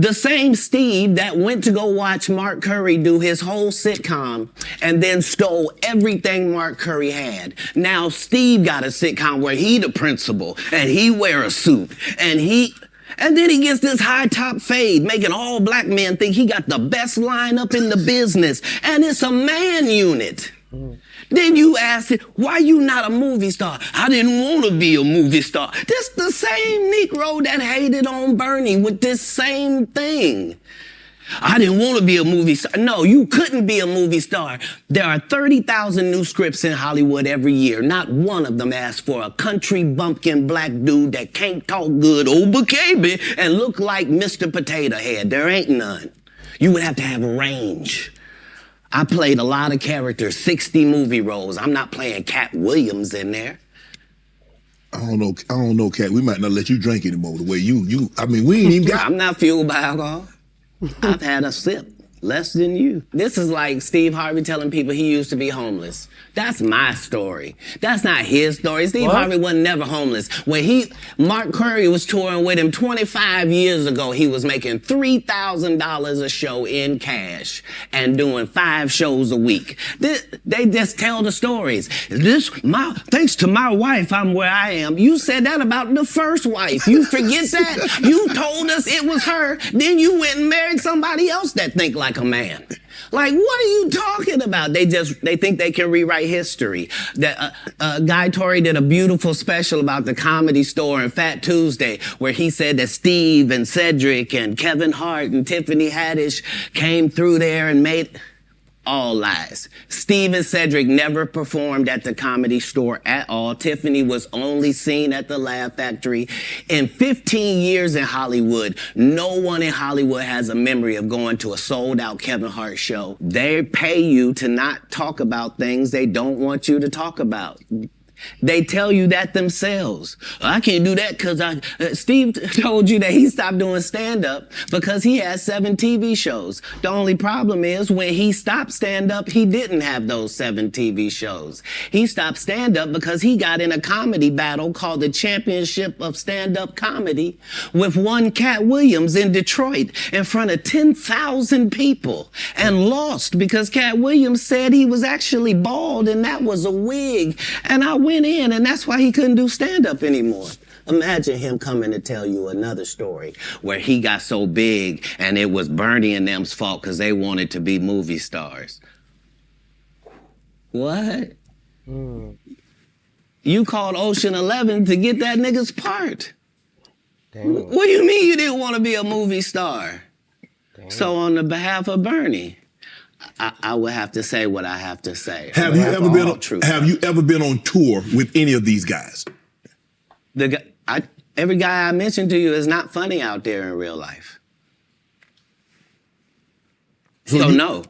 The same Steve that went to go watch Mark Curry do his whole sitcom and then stole everything Mark Curry had. Now Steve got a sitcom where he the principal and he wear a suit and then he gets this high top fade, making all black men think he got the best lineup in the business, and it's a man unit. Then you ask it, why you not a movie star? I didn't want to be a movie star. This the same Negro that hated on Bernie with this same thing. I didn't want to be a movie star. No, you couldn't be a movie star. There are 30,000 new scripts in Hollywood every year. Not one of them asks for a country bumpkin black dude that can't talk good, baby, and look like Mr. Potato Head. There ain't none. You would have to have range. I played a lot of characters, 60 movie roles. I'm not playing Katt Williams in there. I don't know, Katt. We might not let you drink anymore the way I mean, we ain't even got... I'm not fueled by alcohol. I've had a sip, less than you. This is like Steve Harvey telling people he used to be homeless. That's my story. That's not his story. Steve Harvey wasn't never homeless. When Mark Curry was touring with him 25 years ago, he was making $3,000 a show in cash and doing 5 shows a week. They just tell the stories. Thanks to my wife, I'm where I am. You said that about the first wife. You forget that? You told us it was her. Then you went and married somebody else that think like a man. Like, what are you talking about? They think they can rewrite history. Guy Torrey did a beautiful special about the Comedy Store and Fat Tuesday, where he said that Steve and Cedric and Kevin Hart and Tiffany Haddish came through there and made... All lies. Steve and Cedric never performed at the Comedy Store at all. Tiffany was only seen at the Laugh Factory. In 15 years in Hollywood, no one in Hollywood has a memory of going to a sold-out Kevin Hart show. They pay you to not talk about things they don't want you to talk about. They tell you that themselves. I can't do that because Steve told you that he stopped doing stand-up because he had 7 TV shows. The only problem is when he stopped stand-up, he didn't have those 7 TV shows. He stopped stand-up because he got in a comedy battle called the Championship of Stand-Up Comedy with one Katt Williams in Detroit in front of 10,000 people and lost because Katt Williams said he was actually bald and that was a wig. And I went in, and that's why he couldn't do stand-up anymore. Imagine him coming to tell you another story where he got so big and it was Bernie and them's fault because they wanted to be movie stars. What? You called Ocean 11 to get that nigga's part. Damn. What do you mean you didn't want to be a movie star? Damn. So on the behalf of Bernie, I would have to say what I have to say. Have you ever been on tour with any of these guys? Every guy I mentioned to you is not funny out there in real life. So no.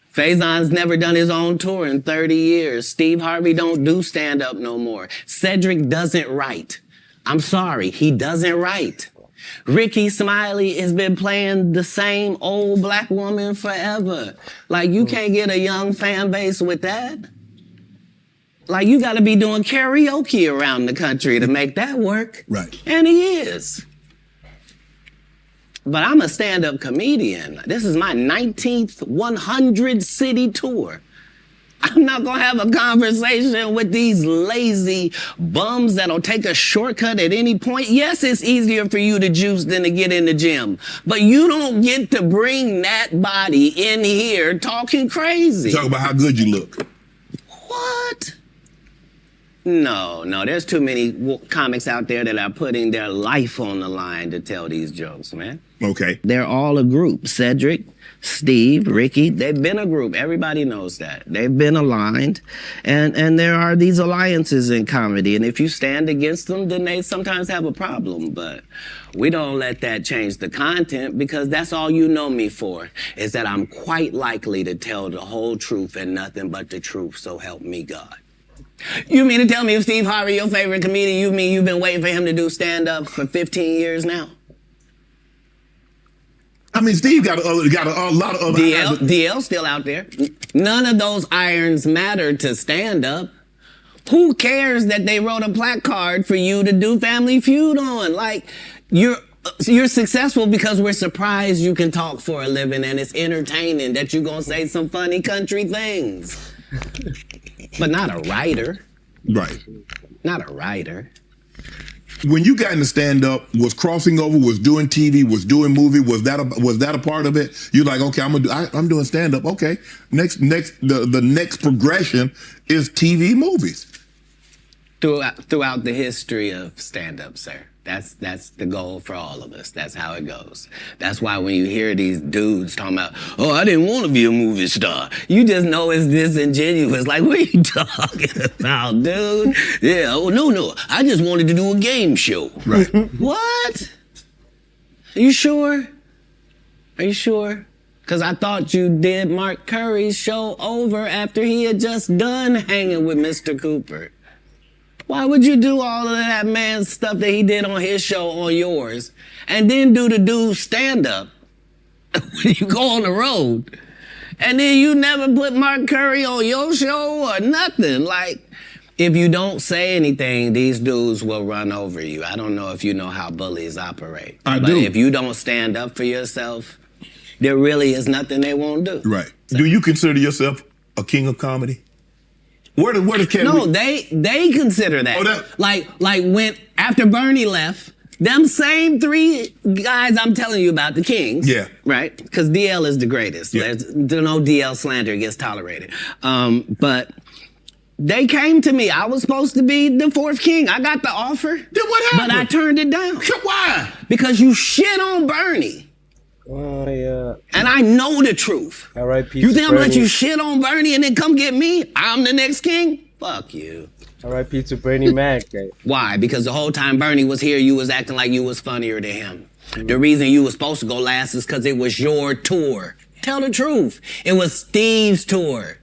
Faison's never done his own tour in 30 years. Steve Harvey don't do stand-up no more. Cedric doesn't write. I'm sorry, he doesn't write. Ricky Smiley has been playing the same old black woman forever. Like, you can't get a young fan base with that. Like, you gotta be doing karaoke around the country to make that work. Right. And he is. But I'm a stand-up comedian. This is my 19th 100-city tour. I'm not gonna have a conversation with these lazy bums that'll take a shortcut at any point. Yes, it's easier for you to juice than to get in the gym, but you don't get to bring that body in here talking crazy. Talk about how good you look. What? No, there's too many comics out there that are putting their life on the line to tell these jokes, man. Okay. They're all a group. Cedric, Steve, Ricky, they've been a group. Everybody knows that. They've been aligned. And there are these alliances in comedy. And if you stand against them, then they sometimes have a problem. But we don't let that change the content because that's all you know me for, is that I'm quite likely to tell the whole truth and nothing but the truth, so help me God. You mean to tell me if Steve Harvey, your favorite comedian, you mean you've been waiting for him to do stand-up for 15 years now? I mean, Steve got a lot of other... DL's still out there. None of those irons matter to stand-up. Who cares that they wrote a placard for you to do Family Feud on? Like, You're successful because we're surprised you can talk for a living and it's entertaining that you're going to say some funny country things. But not a writer. Right. Not a writer. When you got into stand-up, was crossing over, was doing TV, was doing movie, was that a part of it? You're like, okay, I'm doing stand-up. Okay, the next progression is TV movies. Throughout the history of stand-up, sir. That's the goal for all of us. That's how it goes. That's why when you hear these dudes talking about, oh, I didn't want to be a movie star, you just know it's disingenuous. Like, what are you talking about, dude? Yeah, oh, no, I just wanted to do a game show. Right. What? Are you sure? Are you sure? Because I thought you did Mark Curry's show over after he had just done hanging with Mr. Cooper. Why would you do all of that man's stuff that he did on his show on yours and then do the dude's stand-up when you go on the road? And then you never put Mark Curry on your show or nothing. Like, if you don't say anything, these dudes will run over you. I don't know if you know how bullies operate. But if you don't stand up for yourself, there really is nothing they won't do. Right. So, do you consider yourself a king of comedy? Where does Katt? No, they consider that. Oh, like when after Bernie left, them same three guys I'm telling you about, the Kings. Yeah. Right? Because DL is the greatest. Yeah. There's no DL slander gets tolerated. But they came to me. I was supposed to be the fourth king. I got the offer. Then what happened? But I turned it down. Why? Because you shit on Bernie. Oh, yeah. And I know the truth. R.I.P. You think I'm gonna let Bernie. you shit on Bernie and then come get me? I'm the next king? Fuck you. R.I.P. to Bernie Mac. Why? Because the whole time Bernie was here, you was acting like you was funnier than him. The reason you was supposed to go last is because it was your tour. Tell the truth. It was Steve's tour.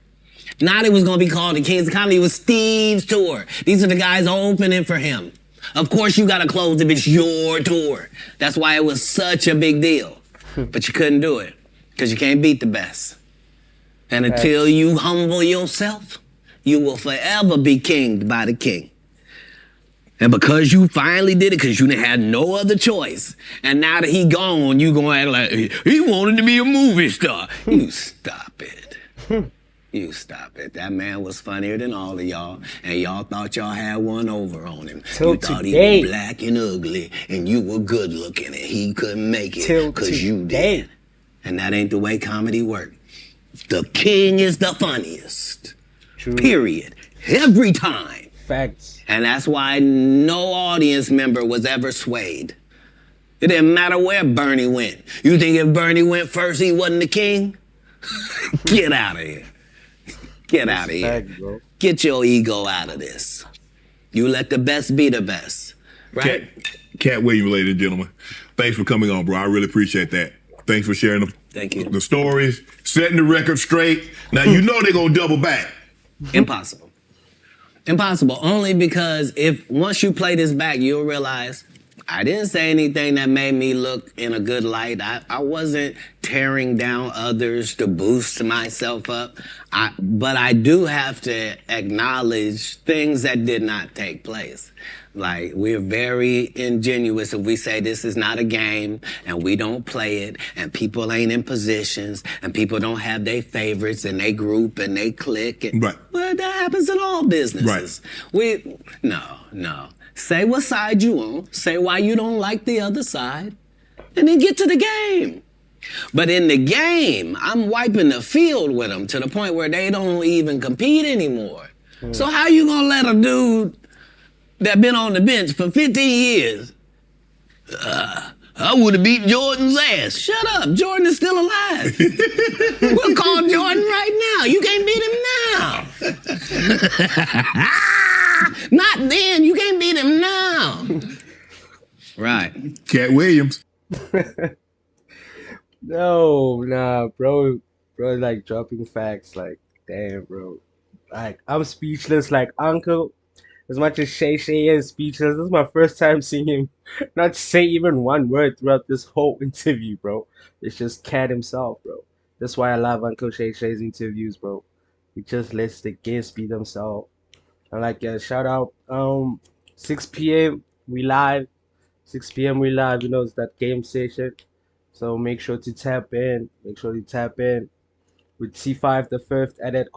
Not it was gonna be called the Kings of Comedy. It was Steve's tour. These are the guys opening for him. Of course you gotta close if it's your tour. That's why it was such a big deal. But you couldn't do it because you can't beat the best. And until you humble yourself, you will forever be kinged by the king. And because you finally did it, because you had no other choice, and now that he gone, you gonna act like he wanted to be a movie star. You stop it. You stop it. That man was funnier than all of y'all, and y'all thought y'all had one over on him. Till you thought today. he was black and ugly, and you were good looking, and he couldn't make it Till because you today. did. And that ain't the way comedy works. The king is the funniest. True. Period. Every time. Facts. And that's why no audience member was ever swayed. It didn't matter where Bernie went. You think if Bernie went first, he wasn't the king? Get out of here. Get out of here. Fact, bro. Get your ego out of this. You let the best be the best. Right? Katt Williams, ladies and gentlemen. Thanks for coming on, bro. I really appreciate that. Thanks for sharing Thank you. the stories, setting the record straight. Now, you know they're going to double back. Impossible. Impossible. Only because once you play this back, you'll realize I didn't say anything that made me look in a good light. I wasn't tearing down others to boost myself up. But I do have to acknowledge things that did not take place. Like, we're very ingenuous if we say this is not a game and we don't play it and people ain't in positions and people don't have their favorites and they group and they click. And, Right. Well, that happens in all businesses. No. Say what side you on. Say why you don't like the other side. And then get to the game. But in the game, I'm wiping the field with them to the point where they don't even compete anymore. So how you gonna let a dude that been on the bench for 15 years, I would have beat Jordan's ass. Shut up, Jordan is still alive. We'll call Jordan right now. You can't beat him now. Not then, you can't beat him now. Right. Katt Williams. No, nah, bro. Bro, like dropping facts. Like, damn, bro. Like, I'm speechless. Like, Uncle, as much as Shay is speechless, this is my first time seeing him not say even one word throughout this whole interview, bro. It's just Katt himself, bro. That's why I love Uncle Shay's interviews, bro. He just lets the guests be themselves. And like, yeah, shout out, 6 p.m. we live. 6 p.m. we live. You know, it's that game station. So make sure to tap in. Make sure you tap in with C5 the fifth, edit